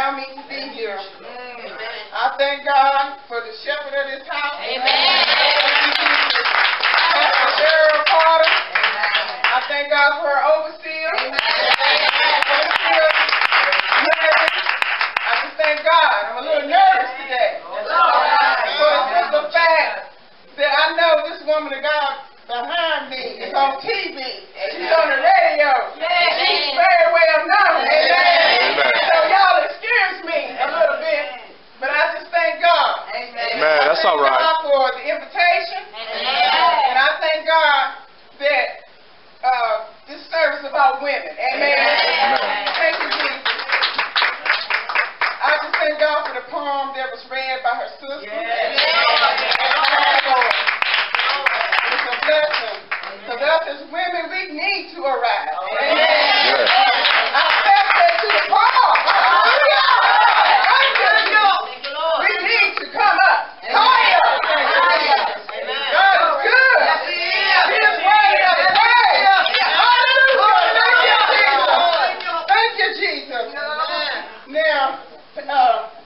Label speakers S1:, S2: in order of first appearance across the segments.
S1: allow me to be here. I thank God for the shepherd of this house.
S2: Amen.
S1: Pastor Cheryl Carter. I thank God for her overseer. I just thank God. I'm a little nervous today. For the simple fact that I know this woman of God behind me is on TV. She's on the radio. She's very well known. Amen. So y'all excuse me a little bit, but I just thank God.
S3: Amen. That's all right.
S1: I thank God for the invitation. And I thank God that this service is about women. Amen. Thank you, Jesus. I just thank God for the poem that was read by her sister. It's a blessing. Because us as women, we need to arise. Amen. I said that to the poem. We need to come up. Higher. God is good. He is worthy of the praise. Hallelujah. Thank you, Jesus. Now,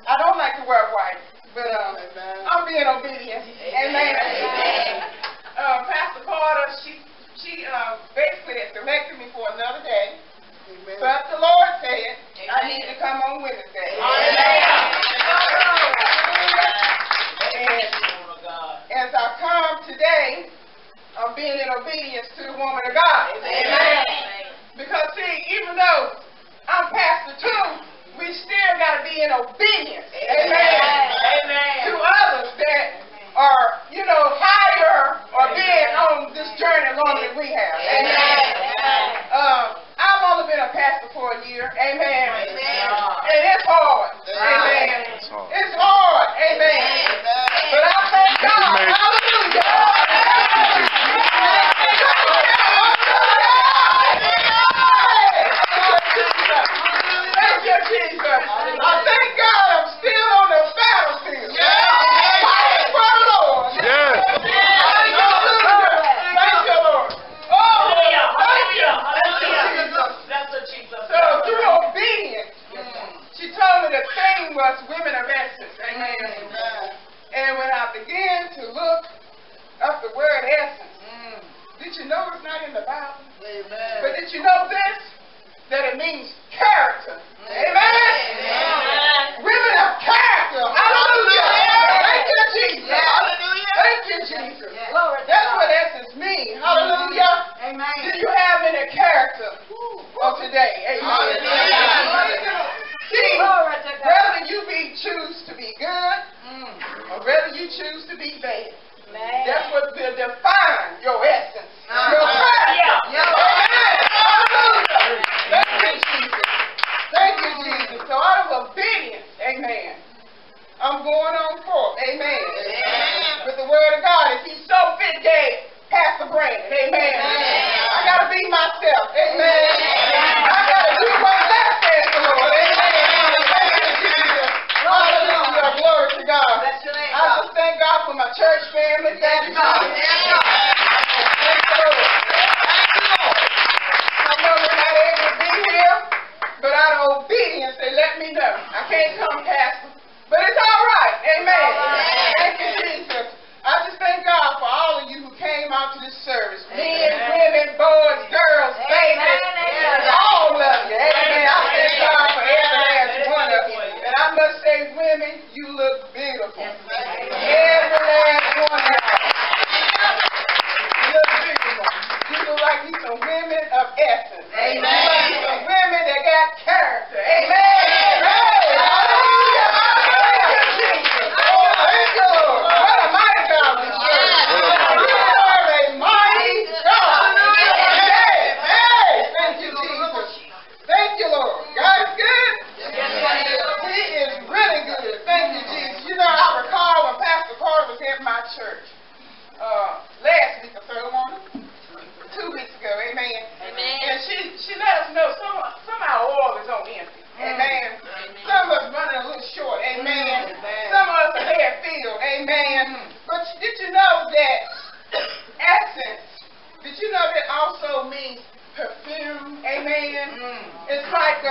S1: I don't like to wear white, but I'm being obedient. Amen. Pastor Carter, she basically had selected me for another day, but the Lord said I need to come on Wednesday. And as I come today, I'm being in obedience to the woman of God. Amen. Because see, even though I'm pastor too, we still got to be in obedience. Amen. To others that are, higher or being on this journey longer than we have. Amen. I've only been a pastor for a year. Amen. And it's hard. Amen. It's hard. Amen. But I thank God. Hallelujah. Thank you, Jesus. I thank God I'm still on the battlefield. Fighting for the Lord. Thank you, Lord. Thank you. So through obedience, she told me the theme was women of essence. Amen. And when I began to look up the word essence, did you know it's not in the Bible? But did you know this? That it means character. Amen. Women of character. Hallelujah. Thank you, Jesus. Thank you, Jesus. That's what essence means. Hallelujah. Do you have any character of today? Amen. See, whether you choose to be good or whether you choose to be bad, that's what will define your essence. Your character. Hallelujah. Thank you, Jesus. Thank you, Jesus. So out of obedience, amen, I'm going on forth. Amen. With the word of God. If he so fit gave Pastor Brandon. Amen. I got to be myself. Amen. I got to do what that says the Lord. Amen. Thank you, Jesus. Hallelujah. Glory to God. I just thank God for my church family. Thank you, God. Thank you, Lord. I know we're not able to be here, but out of obedience, they let me know. I can't come, Pastor, but it's all right. Amen. Thank you, Jesus. I just thank God for all of you who came out to this service. Men, women, boys, girls, babies, all of you. Amen. I thank God for every last one of you. And I must say, women, you look beautiful. Every last one of you. You look beautiful. You look like you some women of essence. Amen. You like you some women that got character. Amen. Hallelujah. Thank you, Jesus. Thank you, Lord. What a mighty God we serve. We serve a mighty God. Hey. Thank you, Jesus. Thank you, Lord. God is good. He is really good. Thank you, Jesus. I recall when Pastor Carter was at my church last week or so, 2 weeks ago, amen. And she let us know some of our oil is on empty. Amen. Some of us running a little short. Amen. Some of us are head filled. Amen. But did you know that essence, did you know that also means perfume? Amen. It's like,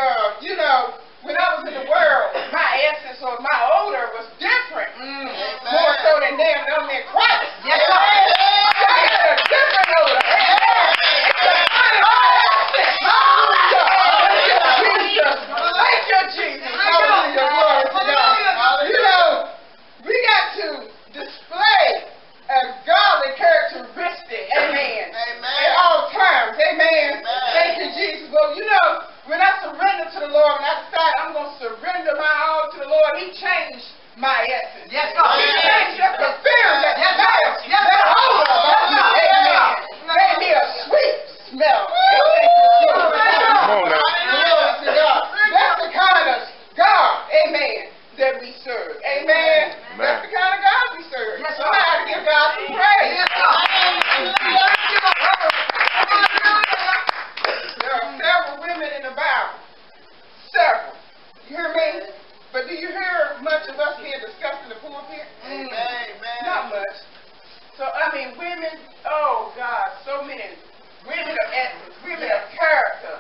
S1: when I was in the world, essence or my odor was different. More so than them in Christ.
S2: Yes,
S1: I had a different odor. Thank you, Jesus. Hallelujah. Glory to God. You know, we got to display a godly characteristic. Amen. At all times. Amen. Thank you, Jesus. Well, you know, when I surrender to the Lord, when I decide I'm going to surrender my all to the Lord, He changed my essence.
S2: Yes, God.
S1: He changed up the fear that
S2: Yes,
S1: smell. That odor about me. Amen. Gave me a sweet smell. Come on now. Glory to God. That's the kind of God, amen, that we serve. Amen. That's the kind of God we serve.
S2: Yes,
S1: so I have to give God some praise.
S2: Yes, God.
S1: There are several women in the Bible. Several. You hear me? But do you hear much of us being discussed in the pulpit? Not much. So, I mean, women, oh God, so many women of essence, women of character.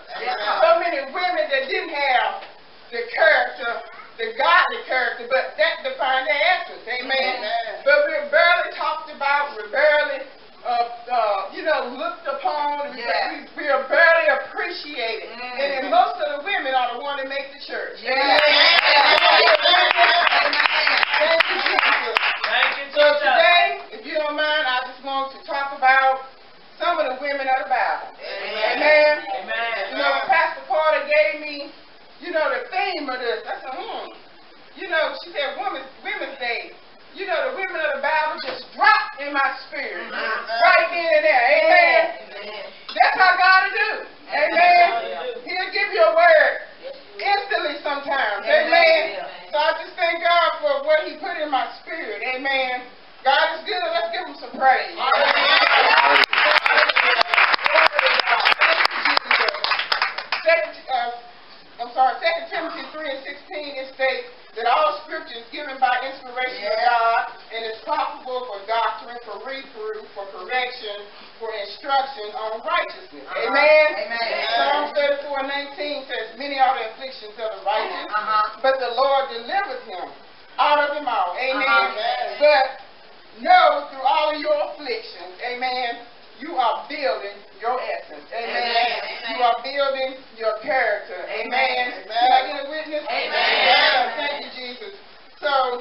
S1: So many women that didn't have the character, the godly character, but that defined their essence. Amen. But we're barely talked about, we're barely, looked upon, we are barely appreciated. And then most of the women are the ones that make the church. Amen. Thank you, Jesus. So today, if you don't mind, I just want to talk about some of the women of the Bible. Amen. You know, Pastor Carter gave me, the theme of this. I said, she said Women's Day. The women of the Bible just dropped in my spirit. Right then and there. Amen. That's how God will do. Amen. He'll give you a word instantly sometimes. Amen. So I just thank God for what He put in my spirit. Amen. God is good. Let's give Him some praise. Second Timothy 3:16, it states that all scripture is given by inspiration of God and is profitable for doctrine, for reproof, for correction, for instruction on righteousness. Amen. Psalm 34:19 says, many are the afflictions of the righteous, but the Lord delivered him out of them all. Amen. But know through all of your afflictions, amen, you are building your essence. Amen. You are building your character. Amen. Can I get a witness? Amen. Thank you, Jesus. So,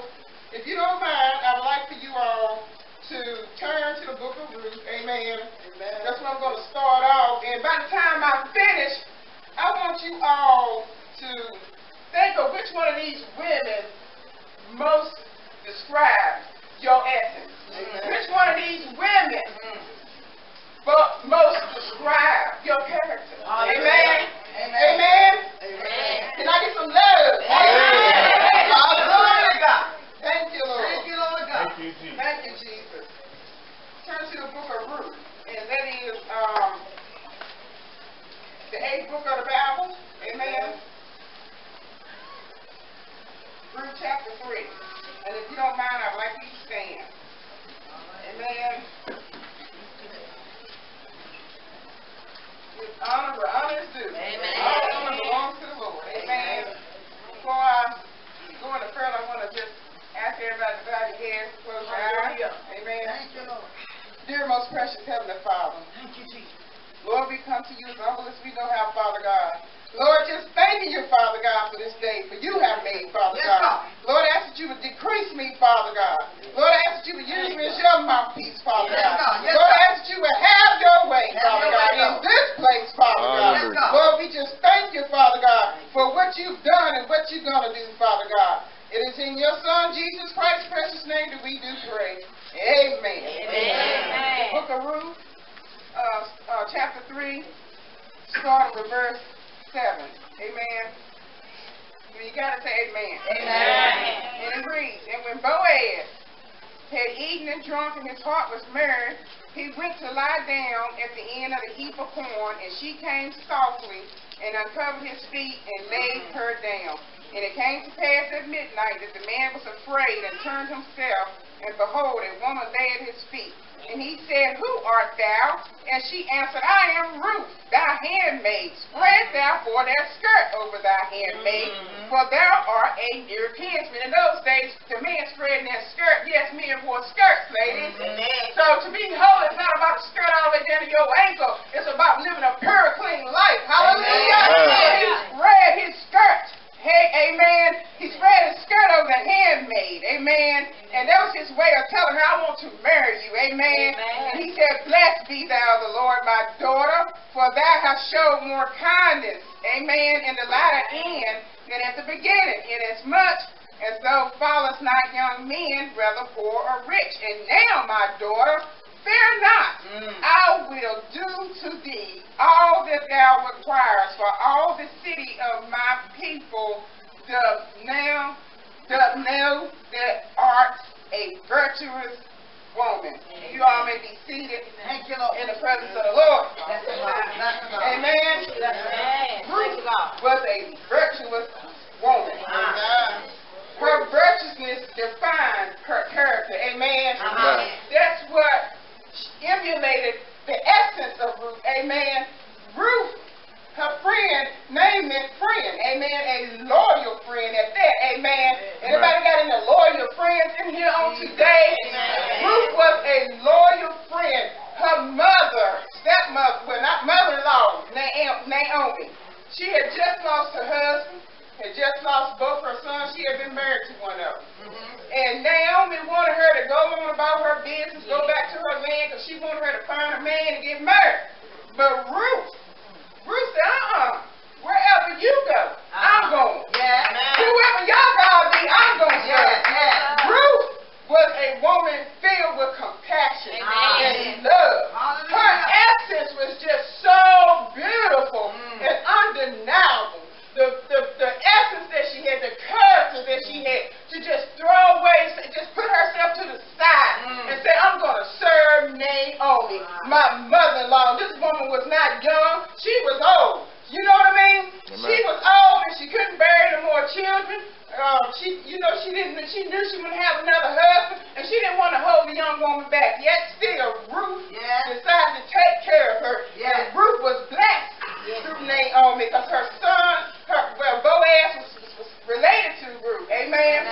S1: if you don't mind, I would like for you all to turn to the book of Ruth. Amen. That's what I'm going to start off. And by the time I'm finished, I want you all to think of which one of these women most describes your essence. Which one of these women but most describe your character. Amen. Amen. Can I get some love? Amen. Thank you, Lord. Thank you, Lord God. Thank you, Jesus. Thank you, Jesus. Turn to the book of Ruth, and that is the 8th book of the Bible. Amen. Ruth chapter 3. And if you don't mind, I'd like you to stand. Amen. Honor where honor is due. Amen. All honor belongs to the Lord. Amen. Before I go into prayer, I want to just ask everybody to bow your heads, close your eyes. Amen. Thank you, Lord. Dear most precious Heavenly Father.
S2: Thank you, Jesus.
S1: Lord, we come to you as humble as we know how, Father God. Lord, just thanking you, Father God, for this day, for you have made, Father God. Lord, I ask that you would decrease me, Father God. Lord, I ask that you would use me as your mouthpiece, Father God. Lord, I ask that you would have your way, Father God, in this place, Father God. Lord, we just thank you, Father God, for what you've done and what you're going to do, Father God. It is in your Son, Jesus Christ's precious name that we do pray. Amen.
S2: Amen.
S1: The book of Ruth, chapter 3, starting with verse 7. Amen. You got to say amen.
S2: Amen.
S1: And it reads, and when Boaz had eaten and drunk and his heart was merry, he went to lie down at the end of the heap of corn, and she came softly and uncovered his feet and laid her down. And it came to pass at midnight that the man was afraid and turned himself, and behold, a woman lay at his feet. And he said, Who art thou? And she answered, I am Ruth, thy handmaid. Spread thou for thy skirt over thy handmaid, for thou art a near kinsman. In those days, the men spreading their skirt. Yes, men wore skirts, ladies. So to be holy is not about a skirt all the way down to your ankle. It's about living a pure, clean life. Hallelujah. He spread his skirt. Hey, amen. He spread his skirt over the handmaid. Amen. And that was his way of telling her, I want to marry you. Amen. And he said, Blessed be thou the Lord, my daughter, for thou hast showed more kindness. Amen. In the latter end than at the beginning, inasmuch as thou followest not young men, whether poor or rich. And now, my daughter, fear not, I will do to thee all that thou requirest, for all the city of my people doth know that art a virtuous woman. You all may be seated in the presence of the Lord. Amen. Ruth was a virtuous woman. Her virtuousness defined her character. Amen. That's what emulated the essence of Ruth. Amen. Ruth, her friend, name meant friend. Amen. A loyal friend at that. Amen. Anybody got any loyal friends in here on today? Ruth was a loyal friend. Her mother, stepmother, well, not mother-in-law, Naomi. She had just lost her husband, had just lost both her sons. She had been married to one of them. And Naomi wanted her to go on about her business, go back to her land, because she wanted her to find a man and get married. But Ruth said, wherever you go, I'm going. Whoever y'all call me, I'm going to serve. Ruth was a woman filled with compassion and love. Her essence was just so beautiful and undeniable. The essence that she had, the character that she had, to just throw away, just put herself to the side and say, I'm going to serve Naomi, my mother-in-law. This woman was not young. She was old. You know what I mean? She was old and she couldn't bear any more children. She knew she wouldn't have another husband, and she didn't want to hold the young woman back. Yet still, Ruth decided to take care of her. And Ruth was blessed through Naomi, because her son, Boaz was related to Ruth. Amen.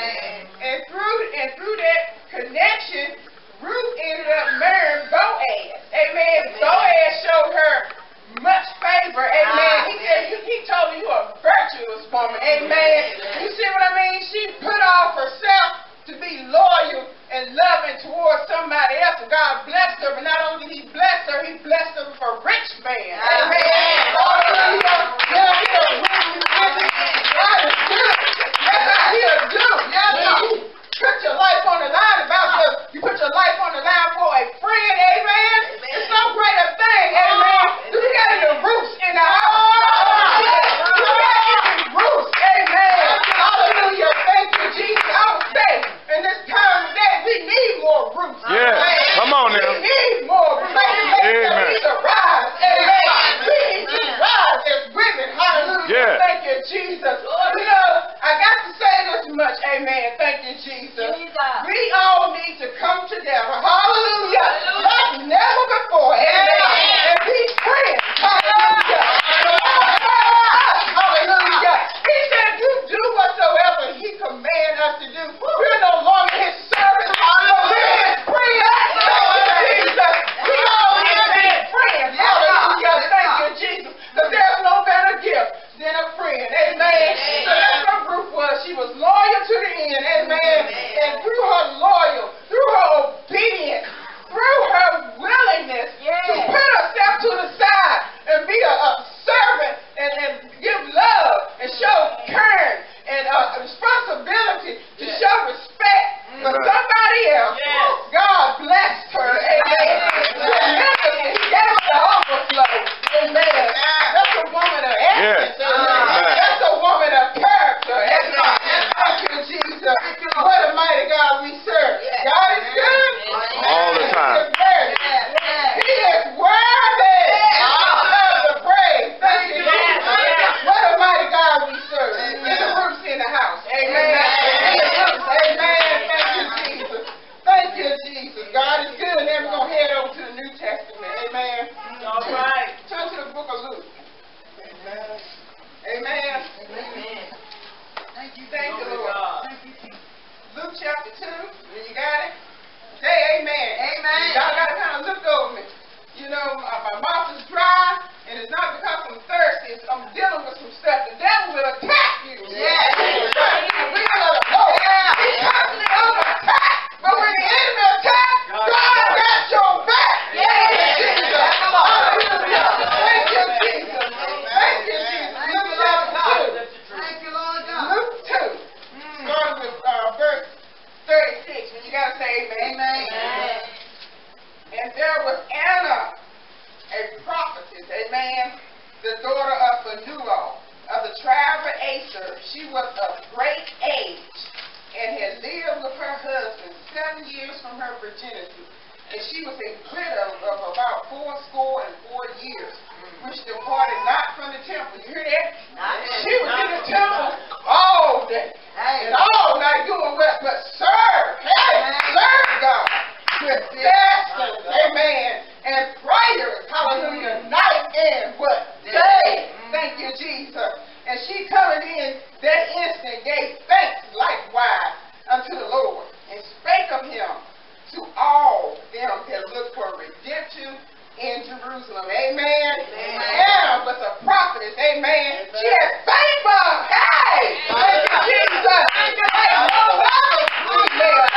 S1: And through that connection, Ruth ended up marrying Boaz. Amen. Boaz showed her much favor. Amen. He said, he told me you're a virtuous woman. Amen. You see what I mean? She put off herself to be loyal and loving towards somebody else. And God blessed her. But not only did he bless her, he blessed her with a rich man. Amen. God is good. That's how he'll do. You put your life on the line you put your life on the line for a friend. Amen. It's so great a thing. Amen. Do we got any roots in the house? We got any roots. Amen. served, she was of great age and had lived with her husband 7 years from her virginity. And she was a widow of about 84 years, which departed not from the temple. You hear that? She was in the temple all day and all night doing what? But serve. Hey, serve God with fasting, amen, and prayers, hallelujah, night and what? Day. Thank you, Jesus. And she coming in that instant gave thanks likewise unto the Lord and spake of him to all them that look for redemption in Jerusalem. Amen. Anna was a prophetess. Amen. She had favor. Hey! Thank you, Jesus.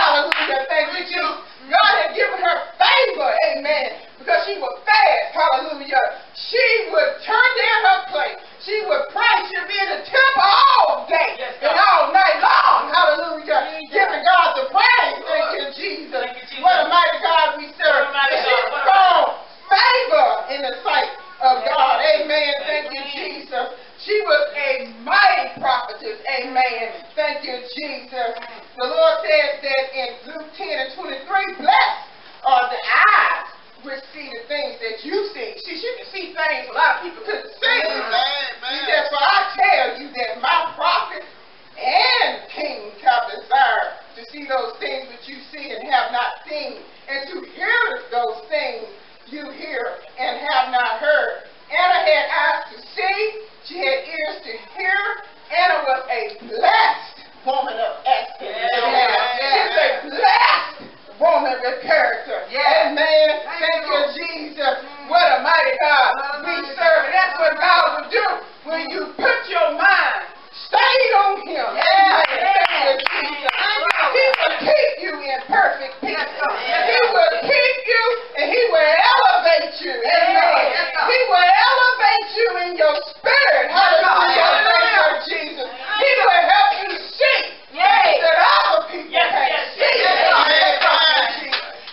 S1: Hallelujah. Thank you, Jesus. God had given her favor. Amen. Because she would fast. Hallelujah. She would turn down her plate. She would pray. She would be in the temple all day and all night long. Hallelujah. Giving God the praise. Thank you, Jesus. What a mighty God we serve. She found favor in the sight of God. Amen. Thank you, Jesus. She was a mighty prophetess. Amen. Thank you, Jesus. The Lord says that in Luke 10:23, blessed are the eyes which see the things that you see. She could see things a lot of people couldn't see. He says, for I tell you that my prophets and kings have desired to see those things which you see and have not seen, and to hear those things you hear and have not heard. Anna had eyes to see, she had ears to hear. Anna was a blessed woman of Esther. She's a blessed woman with character. Amen. Thank you, Jesus. What a mighty God we serve. And that's what God will do when you put your mind stayed on him. Amen. Thank you, Jesus. He will keep you in perfect peace. He will keep you and he will elevate you. Amen. He will elevate you in your spirit. Hallelujah. Thank you, Jesus. He will help you see that other people can't see.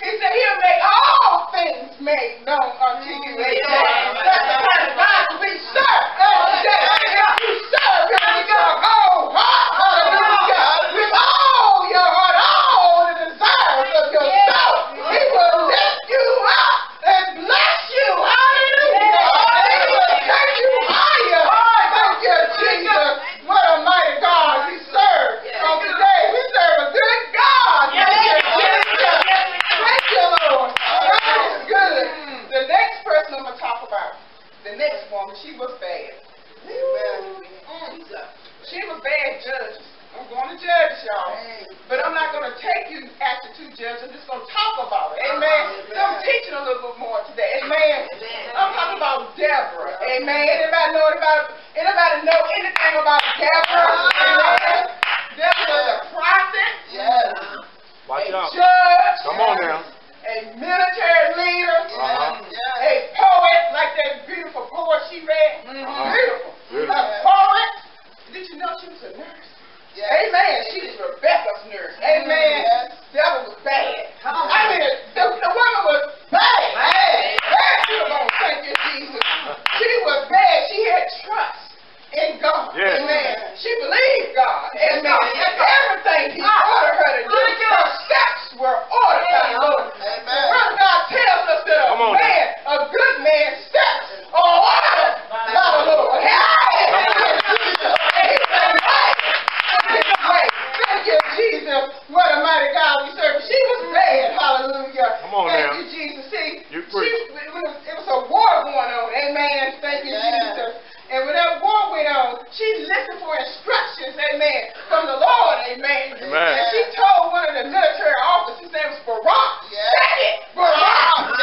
S1: He said he'll make all things made known unto you. Amen. That's the kind of God we serve. If you serve him with your whole heart, hallelujah, with all your heart, all the desires of your soul, he will lift you up and bless you. Hallelujah. He will take you higher. Thank you, Jesus. What a mighty God we serve. So today we serve a good God. Thank you, Jesus. Thank you, Lord. God is good. The next person I'm going to talk about, the next woman, she was bad. She was bad judges. I'm going to judge y'all. But I'm not going to take you after two judges. I'm just going to talk about it. Amen. So I'm teaching a little bit more today. Amen. I'm talking about Deborah. Amen. Anybody know anything about Deborah? Amen. Deborah was a prophet.
S3: Watch
S1: a
S3: out.
S1: Judge.
S3: Come on now.
S1: A military leader. A poet, like that beautiful poet she read. Beautiful. A poet. Did you know she was a nurse? Amen. She was Rebecca's nurse. Amen. Deborah was bad. I mean, the woman was bad. Bad to the bone. Thank you, Jesus. She was bad. She had trust in God. Amen. She believed God. Amen. Everything he ordered her to do, her steps were ordered by the Lord. The word of God tells us that a good man's steps are ordered by the Lord. Thank you, Jesus. What a mighty God we serve. She was bad. Hallelujah.
S3: Come on
S1: Thank
S3: now.
S1: you, Jesus. See,
S3: it
S1: was a war going on. Amen. Thank you, Jesus. And when that war went on, she listened for instructions, amen, from the Lord, amen. And she told one of the military officers, his name was Barak. Say it, Barak.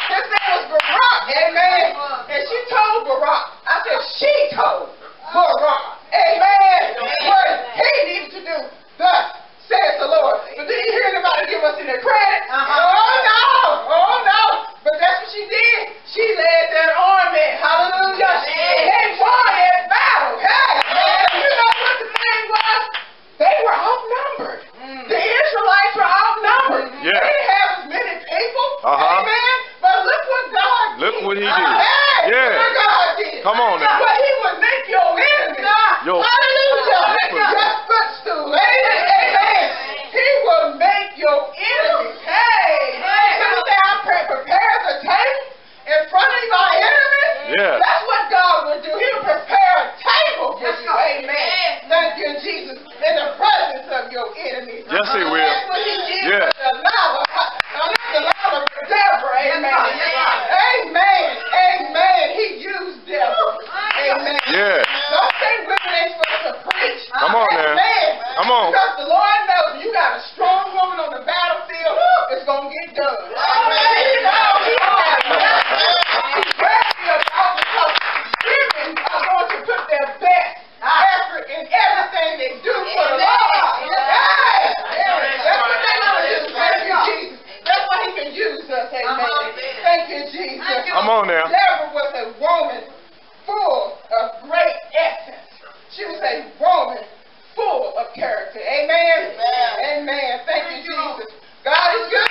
S1: His name was Barak, amen. And she told Barak, I said she told Barak, amen, what he needed to do. Thus says the Lord. But did you hear anybody give us any credit? Oh no. But that's what she did. She led that army. Hallelujah. And they won that battle. Hey. And you know what the thing was? They were outnumbered. The Israelites were outnumbered. They didn't have as many people. Amen. But look what God did.
S3: Look what he did.
S1: Hey, look what God did.
S3: Come on now.
S1: What he
S4: Yes, he will.
S1: That's what he did
S4: Yeah.
S1: for Delilah. Not Delilah, but Deborah. Amen. Amen. Amen. He used Deborah. Amen.
S4: Yeah.
S1: Don't think women ain't supposed to preach.
S4: Come on now.
S1: Amen.
S4: Come on.
S1: Because the Lord knows you got a strong woman on the battlefield, it's going to get done. Amen. You know, he has nothing he's worthy about because women are going to put their best effort in everything they do for the Lord. Hey! That's what they're going to do. Thank you, Jesus. That's why he can use us. Amen. Thank you, Jesus.
S4: Come on now.
S1: Deborah was a woman full of great essence. She was a woman full of character. Amen. Amen. Thank you, Jesus. God is good.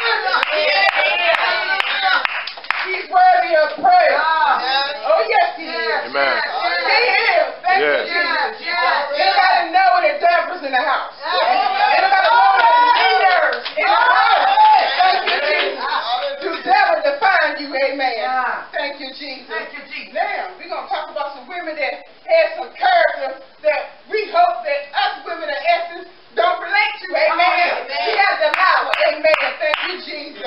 S1: He's worthy of praise. Oh, yes, he is.
S4: Amen.
S1: He is. Thank you, Jesus. Anybody know that Deborah's in the house? Anybody know that leaders in the house? Thank you, Jesus. Do Deborah define you? Amen. Thank you, Jesus. Now, we're going to talk about some women that had some character that we hope that us women of essence don't relate to. Amen. We got Delilah. Amen. Thank you, Jesus.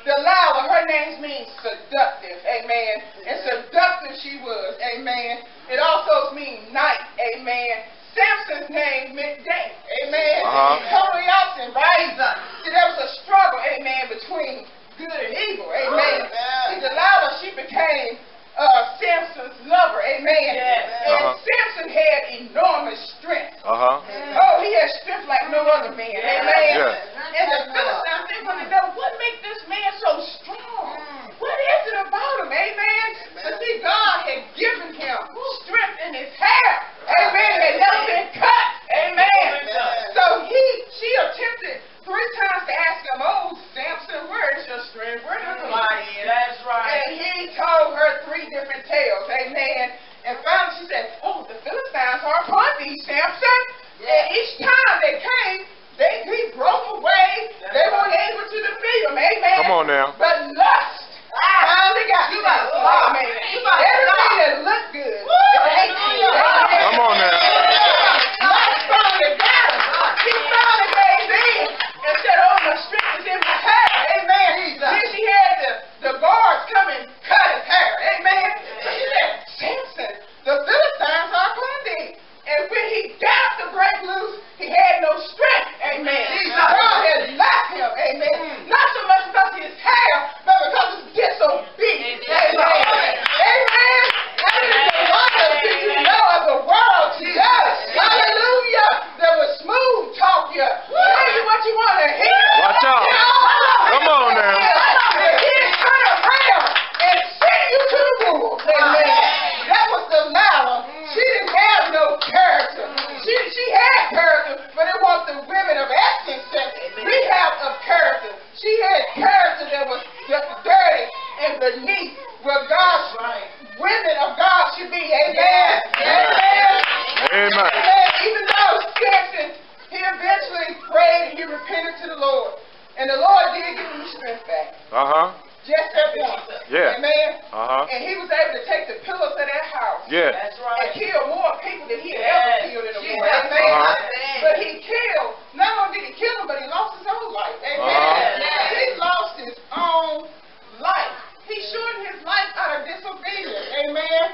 S1: Delilah, her name means seductive. Amen. And seductive she was. Amen. It also means night. Amen. Samson's name meant day. Amen. Totally opposite, right? See, there was a struggle, amen, between good and evil. Amen. See, Delilah, she became Samson's lover. Amen. And Samson had enormous strength. Oh, he had strength like no other man. Amen. And the Philistines, they want to know, what makes this man so strong? What is it about him? Amen. But see, God had given him strength in his hair. Amen. It had never been cut. Amen. So she attempted 3 times to ask him, oh, Samson, where is your strength? Where is your life?
S2: That's right.
S1: And he told her 3 different tales. Amen. And finally she said, oh, the Philistines are upon thee, Samson. And each time they came, he broke away. They weren't able to defeat him. Amen.
S4: Come on now.
S1: But lust finally got him. Amen. Everything that looked good, it ain't good.
S4: Come on now.
S1: Lust finally got him. He finally gave in and said, oh, my strength is in my hair. Amen. Then she had the guards come and cut his hair. Amen. So she said, Samson, the Philistines are upon thee. And when he got to break loose, he had no strength. Amen. God had left him. Amen. Not so much because of his hair, but because of his disobedience. Amen. Amen. That is the wonder that you know of the world today. Hallelujah. That will smooth talk you. Tell you what you want to hear.
S4: Watch out. Come on now.
S1: He'll turn around and send you to the wolves. Amen. That was Delilah. She didn't have no character. She had character, but it was the women of essence that we have of character. She had character that was dirty and beneath where God's women of God should be. Amen. Amen.
S4: Amen.
S1: Even though Samson, he eventually prayed and he repented to the Lord. And the Lord did give him his strength back. Just that once.
S4: Yeah.
S1: Amen.
S4: Uh-huh.
S1: And he was able to take the pillars of that house.
S4: Yeah.
S2: That's
S1: And
S2: right.
S1: kill more people than he had ever killed in a war. Amen. But he killed, not only did he kill them, but he lost his own life. Amen. He lost his own life. He shortened his life out of disobedience. Amen.